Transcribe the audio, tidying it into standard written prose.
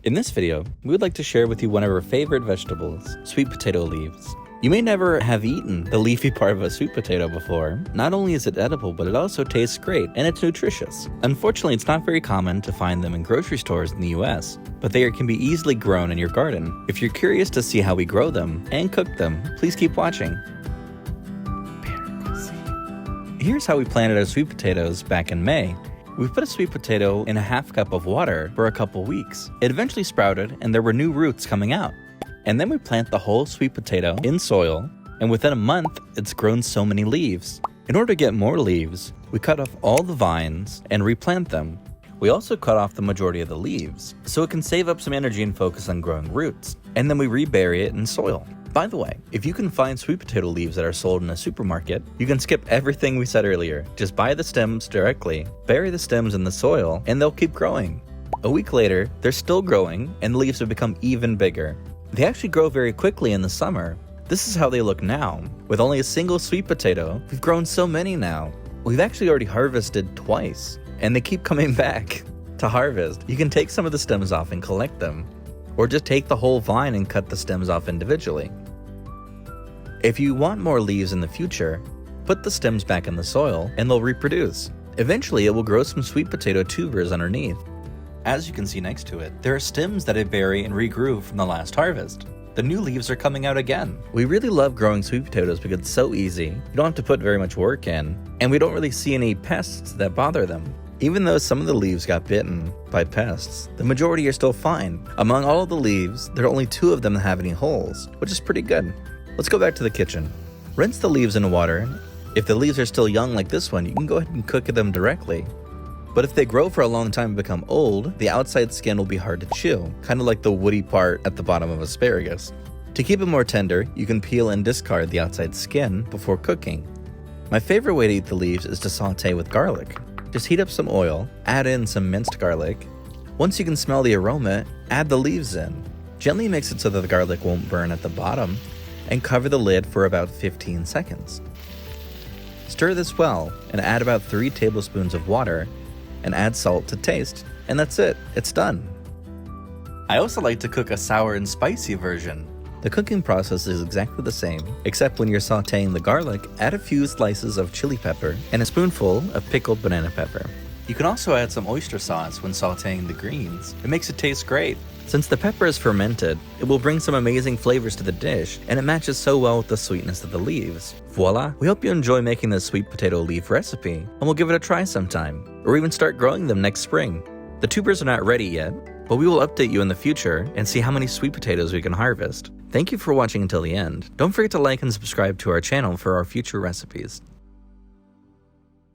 In this video, we would like to share with you one of our favorite vegetables, sweet potato leaves. You may never have eaten the leafy part of a sweet potato before. Not only is it edible, but it also tastes great, and it's nutritious. Unfortunately, it's not very common to find them in grocery stores in the US, but they can be easily grown in your garden. If you're curious to see how we grow them and cook them, please keep watching. Here's how we planted our sweet potatoes back in May. We put a sweet potato in a half cup of water for a couple weeks. It eventually sprouted and there were new roots coming out. And then we plant the whole sweet potato in soil, and within a month, it's grown so many leaves. In order to get more leaves, we cut off all the vines and replant them. We also cut off the majority of the leaves, so it can save up some energy and focus on growing roots. And then we rebury it in soil. By the way, if you can find sweet potato leaves that are sold in a supermarket, you can skip everything we said earlier. Just buy the stems directly, bury the stems in the soil, and they'll keep growing. A week later, they're still growing, and the leaves have become even bigger. They actually grow very quickly in the summer. This is how they look now. With only a single sweet potato, we've grown so many now. We've actually already harvested twice, and they keep coming back. To harvest, you can take some of the stems off and collect them, or just take the whole vine and cut the stems off individually. If you want more leaves in the future, put the stems back in the soil and they'll reproduce. Eventually it will grow some sweet potato tubers underneath. As you can see next to it, there are stems that I bury and regrew from the last harvest. The new leaves are coming out again. We really love growing sweet potatoes because it's so easy, you don't have to put very much work in, and we don't really see any pests that bother them. Even though some of the leaves got bitten by pests, the majority are still fine. Among all of the leaves, there are only 2 of them that have any holes, which is pretty good. Let's go back to the kitchen. Rinse the leaves in water. If the leaves are still young like this one, you can go ahead and cook them directly. But if they grow for a long time and become old, the outside skin will be hard to chew, kind of like the woody part at the bottom of asparagus. To keep it more tender, you can peel and discard the outside skin before cooking. My favorite way to eat the leaves is to saute with garlic. Just heat up some oil, add in some minced garlic. Once you can smell the aroma, add the leaves in. Gently mix it so that the garlic won't burn at the bottom, and cover the lid for about 15 seconds. Stir this well and add about 3 tablespoons of water and add salt to taste, and that's it, it's done. I also like to cook a sour and spicy version. The cooking process is exactly the same, except when you're sauteing the garlic, add a few slices of chili pepper and a spoonful of pickled banana pepper. You can also add some oyster sauce when sauteing the greens. It makes it taste great. Since the pepper is fermented, it will bring some amazing flavors to the dish, and it matches so well with the sweetness of the leaves. Voila! We hope you enjoy making this sweet potato leaf recipe, and we'll give it a try sometime, or even start growing them next spring. The tubers are not ready yet, but we will update you in the future and see how many sweet potatoes we can harvest. Thank you for watching until the end. Don't forget to like and subscribe to our channel for our future recipes.